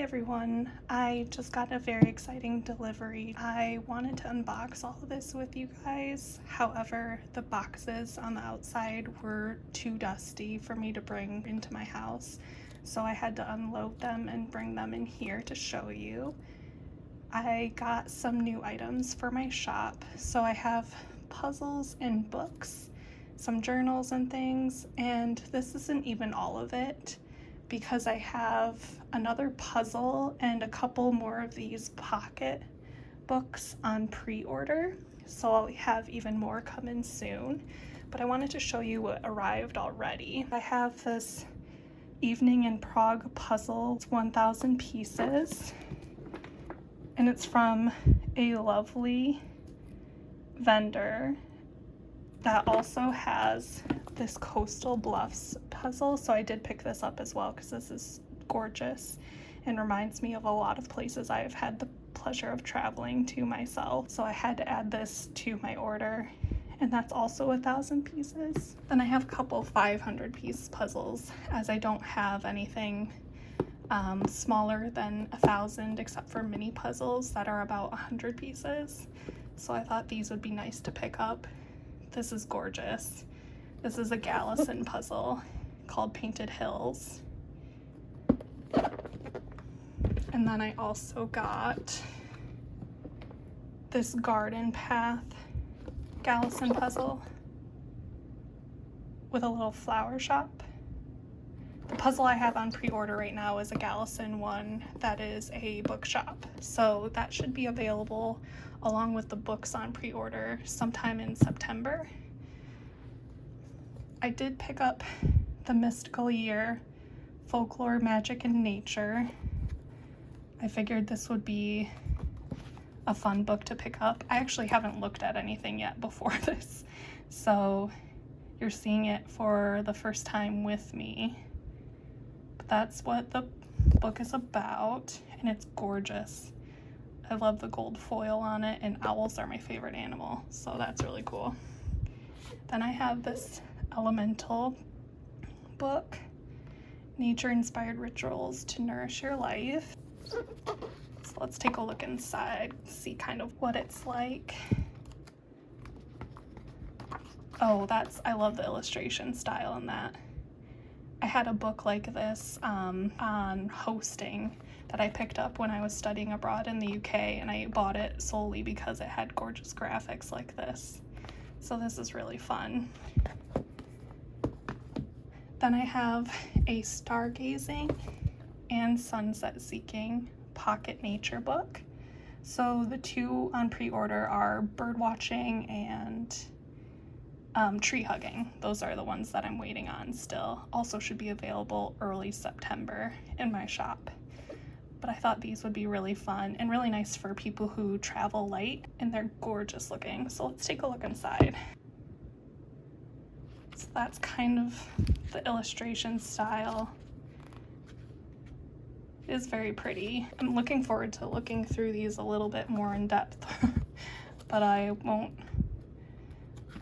everyone, I just got a very exciting delivery. I wanted to unbox all of this with you guys. However, the boxes on the outside were too dusty for me to bring into my house, so I had to unload them and bring them in here to show you. I got some new items for my shop. So I have puzzles and books, some journals and things, and this isn't even all of it, because I have another puzzle and a couple more of these pocket books on pre-order, so I'll have even more coming soon. But I wanted to show you what arrived already. I have this Evening in Prague puzzle. It's 1,000 pieces, and it's from a lovely vendor that also has this Coastal Bluffs puzzle, so I did pick this up as well because this is gorgeous and reminds me of a lot of places I've had the pleasure of traveling to myself. So I had to add this to my order, and that's also 1,000 pieces. Then I have a couple 500 piece puzzles, as I don't have anything smaller than 1,000 except for mini puzzles that are about 100 pieces. So I thought these would be nice to pick up. This is gorgeous. This is a Galison puzzle called Painted Hills. And then I also got this Garden Path Galison puzzle with a little flower shop. The puzzle I have on pre-order right now is a Galison one that is a bookshop, so that should be available along with the books on pre-order sometime in September. I did pick up The Mystical Year, Folklore, Magic, and Nature. I figured this would be a fun book to pick up. I actually haven't looked at anything yet before this, so you're seeing it for the first time with me. But that's what the book is about, and it's gorgeous. I love the gold foil on it, and owls are my favorite animal, so that's really cool. Then I have this Elemental book, Nature-Inspired Rituals to Nourish Your Life. So let's take a look inside, see kind of what it's like. Oh, I love the illustration style in that. I had a book like this on hosting that I picked up when I was studying abroad in the UK, and I bought it solely because it had gorgeous graphics like this. So this is really fun. Then I have a Stargazing and Sunset Seeking pocket nature book. So the two on pre-order are bird watching and tree hugging. Those are the ones that I'm waiting on still. Also should be available early September in my shop. But I thought these would be really fun and really nice for people who travel light, and they're gorgeous looking. So let's take a look inside. So that's kind of the illustration style. It is very pretty. I'm looking forward to looking through these a little bit more in depth, but I won't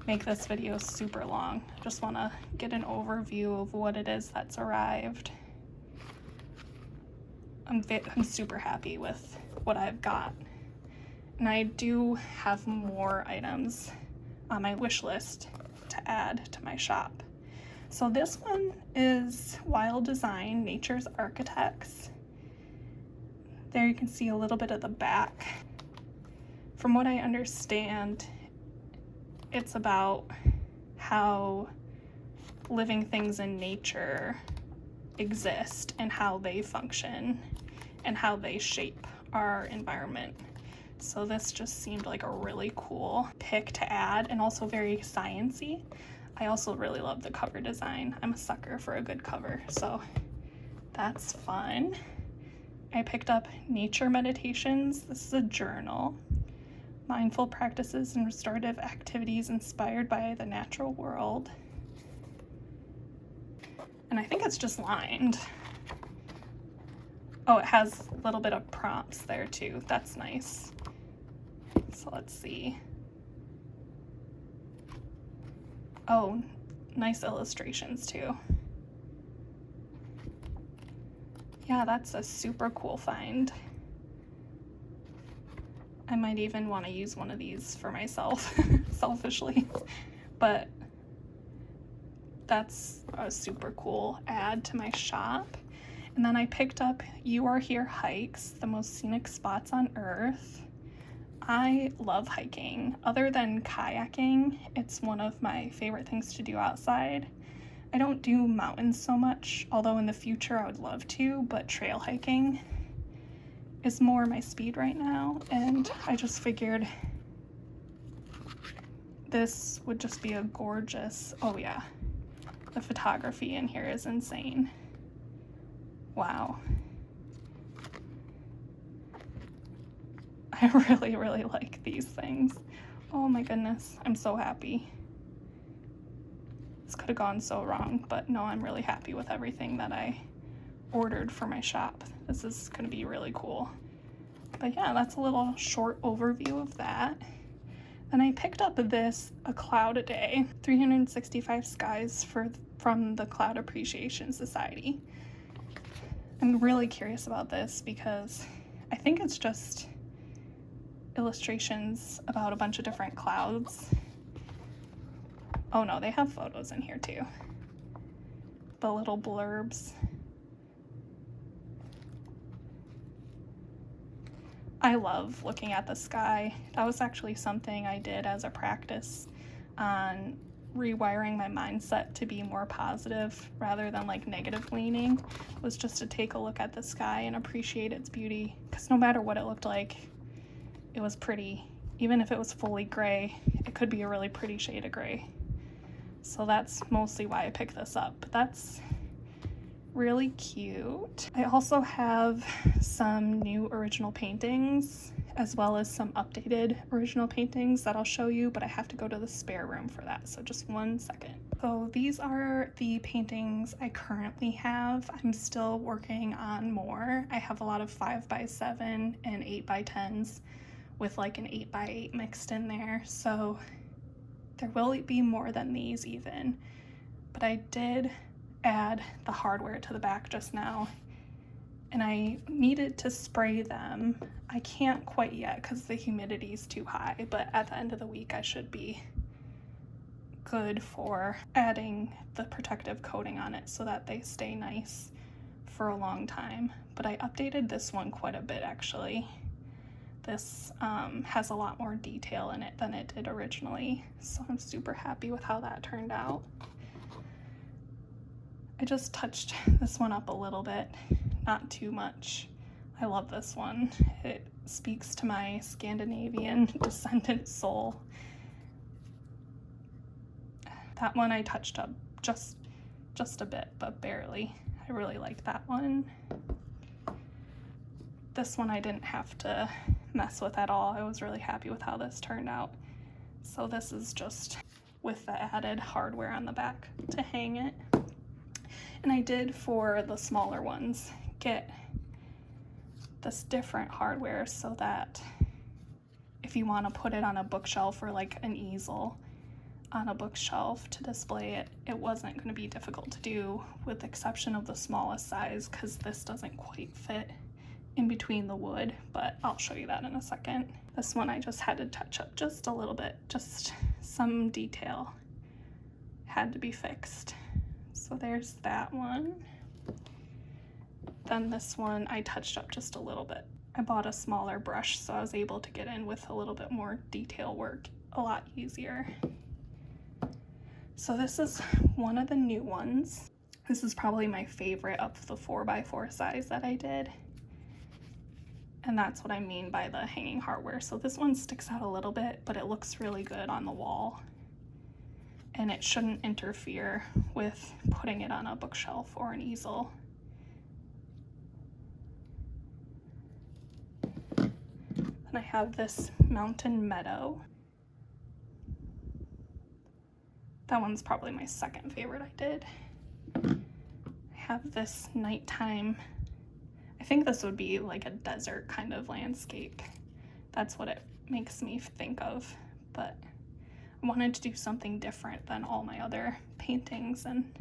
make this video super long. I just want to get an overview of what it is that's arrived. I'm super happy with what I've got, and I do have more items on my wish list to add to my shop. So this one is Wild Design, Nature's Architects. There you can see a little bit of the back. From what I understand, it's about how living things in nature exist and how they function and how they shape our environment. So this just seemed like a really cool pick to add, and also very science-y. I also really love the cover design. I'm a sucker for a good cover, so that's fun. I picked up Nature Meditations. This is a journal. Mindful practices and restorative activities inspired by the natural world. And I think it's just lined. Oh, it has a little bit of prompts there too. That's nice. So let's see. Oh, nice illustrations too. yeah, that's a super cool find. I might even want to use one of these for myself, selfishly, but that's a super cool add to my shop. And then I picked up You Are Here Hikes, the most scenic spots on earth. I love hiking. Other than kayaking, it's one of my favorite things to do outside. I don't do mountains so much, although in the future I would love to, but trail hiking is more my speed right now, and I just figured this would just be a gorgeous, oh yeah, the photography in here is insane. Wow. I really, really like these things. Oh my goodness, I'm so happy. This could have gone so wrong, but no, I'm really happy with everything that I ordered for my shop. This is going to be really cool. But yeah, that's a little short overview of that. Then I picked up this A Cloud a Day, 365 skies from the Cloud Appreciation Society. I'm really curious about this because I think it's just illustrations about a bunch of different clouds. Oh no, they have photos in here too. The little blurbs. I love looking at the sky. That was actually something I did as a practice on rewiring my mindset to be more positive rather than like negative leaning, was just to take a look at the sky and appreciate its beauty, because no matter what it looked like, it was pretty. Even if it was fully gray, it could be a really pretty shade of gray. So that's mostly why I picked this up. But that's really cute. I also have some new original paintings as well as some updated original paintings that I'll show you, but I have to go to the spare room for that, so just 1 second. So these are the paintings I currently have. I'm still working on more. I have a lot of 5x7 and 8x10s with like an 8x8 mixed in there, so there will be more than these even. But I did add the hardware to the back just now, and I needed to spray them. I can't quite yet because the humidity is too high, but at the end of the week I should be good for adding the protective coating on it so that they stay nice for a long time. But I updated this one quite a bit actually. This has a lot more detail in it than it did originally, so I'm super happy with how that turned out. I just touched this one up a little bit, not too much. I love this one. It speaks to my Scandinavian descendant soul. That one I touched up just a bit, but barely. I really like that one. This one I didn't have to mess with at all. I was really happy with how this turned out. So this is just with the added hardware on the back to hang it. And I did, for the smaller ones, get this different hardware so that if you want to put it on a bookshelf or like an easel on a bookshelf to display it, it wasn't going to be difficult to do, with the exception of the smallest size, because this doesn't quite fit in between the wood, but I'll show you that in a second. This one I just had to touch up just a little bit, just some detail had to be fixed. So there's that one. Then this one I touched up just a little bit. I bought a smaller brush, so I was able to get in with a little bit more detail work a lot easier. So this is one of the new ones. This is probably my favorite of the 4x4 size that I did. And that's what I mean by the hanging hardware. So this one sticks out a little bit, but it looks really good on the wall. And it shouldn't interfere with putting it on a bookshelf or an easel. Then I have this mountain meadow. That one's probably my second favorite I did. I have this nighttime, I think this would be like a desert kind of landscape. That's what it makes me think of, but I wanted to do something different than all my other paintings, and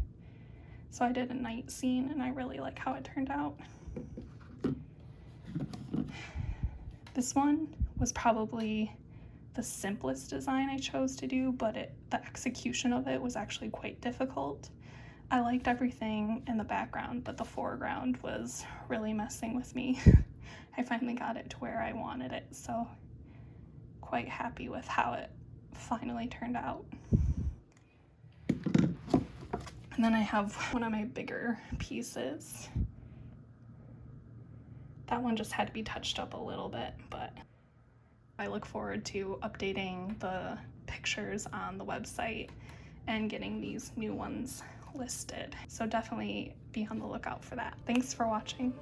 so I did a night scene, and I really like how it turned out. This one was probably the simplest design I chose to do, but the execution of it was actually quite difficult. I liked everything in the background, but the foreground was really messing with me. I finally got it to where I wanted it, so quite happy with how it finally turned out. And then I have one of my bigger pieces. That one just had to be touched up a little bit, but I look forward to updating the pictures on the website and getting these new ones listed. So definitely be on the lookout for that. Thanks for watching.